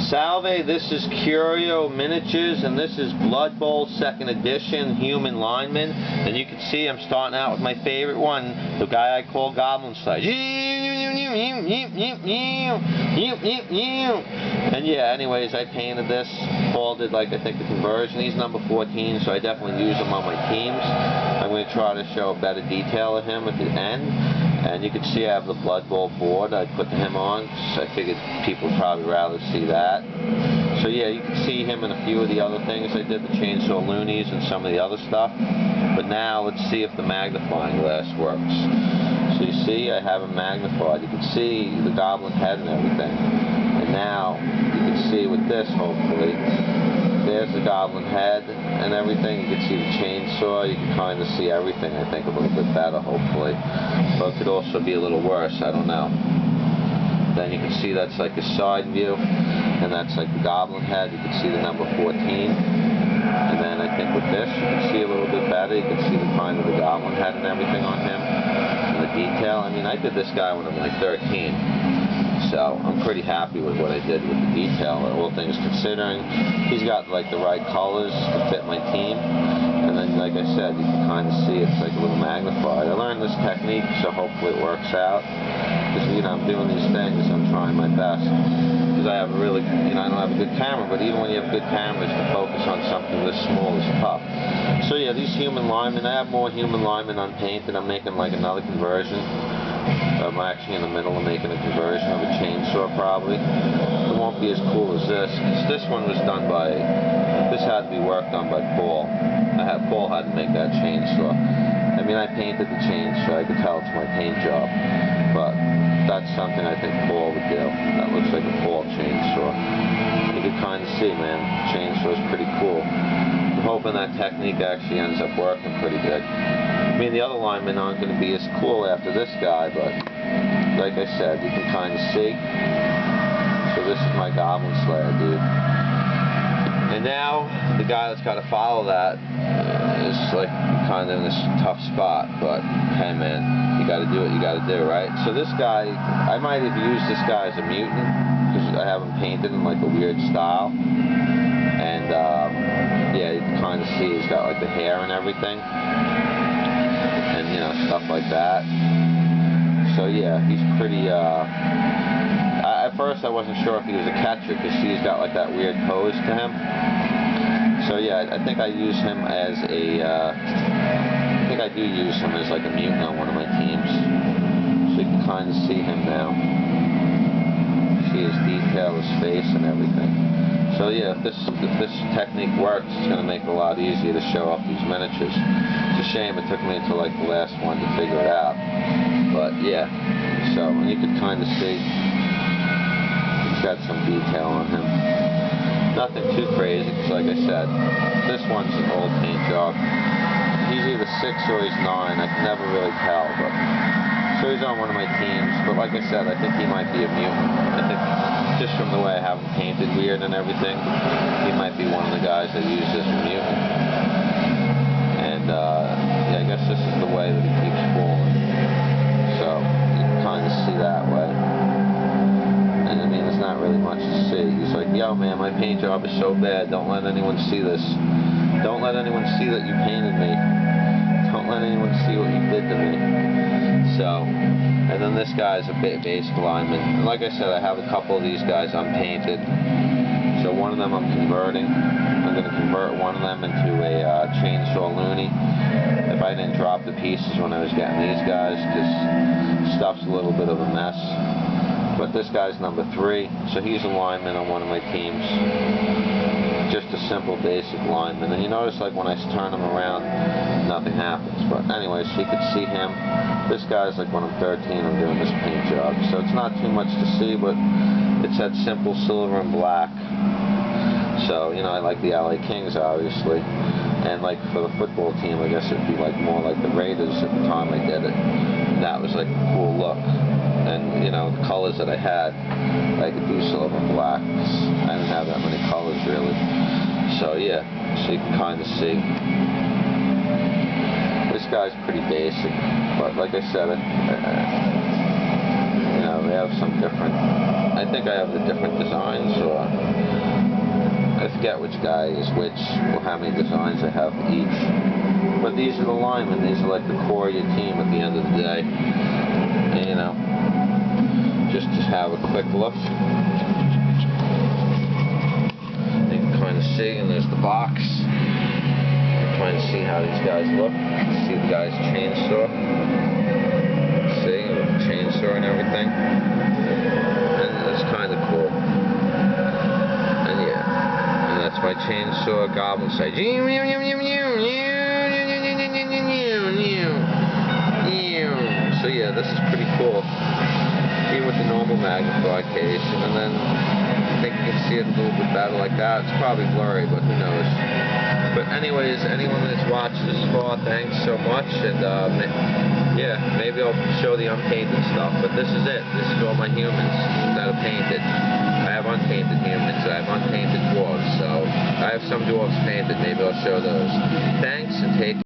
Salve, this is Curio Miniatures, and this is Blood Bowl 2nd Edition, Human Lineman. And you can see I'm starting out with my favorite one, the guy I call Goblin Size. And yeah, anyways, I painted this. Paul did, like, I think the conversion. He's number 14, so I definitely use him on my teams. I'm going to try to show a better detail of him at the end. And you can see I have the Blood Bowl board I put him on, so I figured people would probably rather see that. So yeah, you can see him in a few of the other things I did, the chainsaw loonies and some of the other stuff. But now let's see if the magnifying glass works. So you see I have him magnified. You can see the goblin head and everything. And now you can see with this, hopefully, there's the goblin head and everything. You can see the chainsaw. You can kind of see everything, I think, a little bit better, hopefully. But it could also be a little worse, I don't know. Then you can see that's like a side view, and that's like the goblin head. You can see the number 14. And then I think with this, you can see a little bit better. You can see the kind of the goblin head and everything on him, and the detail. I mean, I did this guy when I'm like 13. So I'm pretty happy with what I did with the detail, all things considering. He's got like the right colors to fit my team, and then like I said, you can kind of see it's like a little magnified. I learned this technique, so hopefully it works out. Because I'm doing these things, I'm trying my best. Because I have a really, I don't have a good camera, but even when you have good cameras, to focus on something this small is tough. So yeah, these human linemen, I have more human linemen unpainted. I'm making like another conversion. I'm actually in the middle of making a conversion of a chainsaw, probably. It won't be as cool as this. This one was done by, this had to be worked on by Paul. Paul had to make that chainsaw. I mean, I painted the chainsaw. I could tell it's my paint job. But that's something I think Paul would do. That looks like a Paul chainsaw. You can kind of see, man, the chainsaw is pretty cool. I'm hoping that technique actually ends up working pretty good. I mean, the other linemen aren't going to be as cool after this guy, but like I said, you can kind of see. So this is my Goblin Slayer, dude. And now, the guy that's got to follow that is like kind of in this tough spot, but hey man, you got to do what you got to do, right? So this guy, I might have used this guy as a mutant, because I have him painted in like a weird style. And yeah, you can kind of see he's got like the hair and everything. And stuff like that. So yeah, he's pretty, at first I wasn't sure if he was a catcher, because he's got like that weird pose to him. So yeah, I think I use him as a, I think I do use him as like a mutant on one of my teams. So you can kind of see him now. See his detail, his face and everything. So yeah, if this technique works, it's going to make it a lot easier to show off these miniatures. It's a shame it took me until like the last one to figure it out. But yeah, so and you can kind of see he's got some detail on him. Nothing too crazy, because like I said, this one's an old paint job. He's either 6 or he's 9. I can never really tell, but so he's on one of my teams. But like I said, I think he might be a mutant. I think just from the way I have him painted weird and everything, he might be one of the guys I use as a mutant. And yeah, I guess this is the way that he keeps falling. So you can kind of see that way. And I mean, there's not really much to see. He's like, yo man, my paint job is so bad, don't let anyone see this. Don't let anyone see that you painted me. Don't let anyone see what you did to me. So, and then this guy is a basic lineman. And like I said, I have a couple of these guys unpainted. So one of them I'm converting. I'm going to convert one of them into a chainsaw loony. If I didn't drop the pieces when I was getting these guys, because stuff's a little bit of a mess. But this guy's number 3, so he's a lineman on one of my teams. Just a simple basic lineman. And you notice like when I turn him around, nothing happens. But anyway, so you can see him. This guy's like when I'm 13, I'm doing this paint job. So it's not too much to see, but it's that simple silver and black. So, I like the LA Kings, obviously. And like for the football team, I guess it'd be like more like the Raiders at the time I did it. And that was like a cool look. And, the colors that I had, I could do silver and black. I didn't have that many colors, really. So, yeah. So you can kind of see. This guy's pretty basic. But, like I said, they have some different, I think I have the different designs, or which guy is which, or how many designs I have for each. But these are the linemen. These are like the core of your team at the end of the day. And, you know, just to have a quick look. You can kind of see, and there's the box. Trying to see how these guys look. See the guy's chainsaw. See, with the chainsaw and everything. And that's kind of cool. And yeah, and that's my chainsaw goblin side. So yeah, this is pretty cool. Even with the normal magnification, and then I think you can see it a little bit better like that. It's probably blurry, but who knows. But anyways, anyone that's watched this far, thanks so much, and yeah, maybe I'll show the unpainted stuff, but this is it. This is all my humans that are painted. I have unpainted humans, I have unpainted dwarves, so I have some dwarves painted, maybe I'll show those. Thanks, and take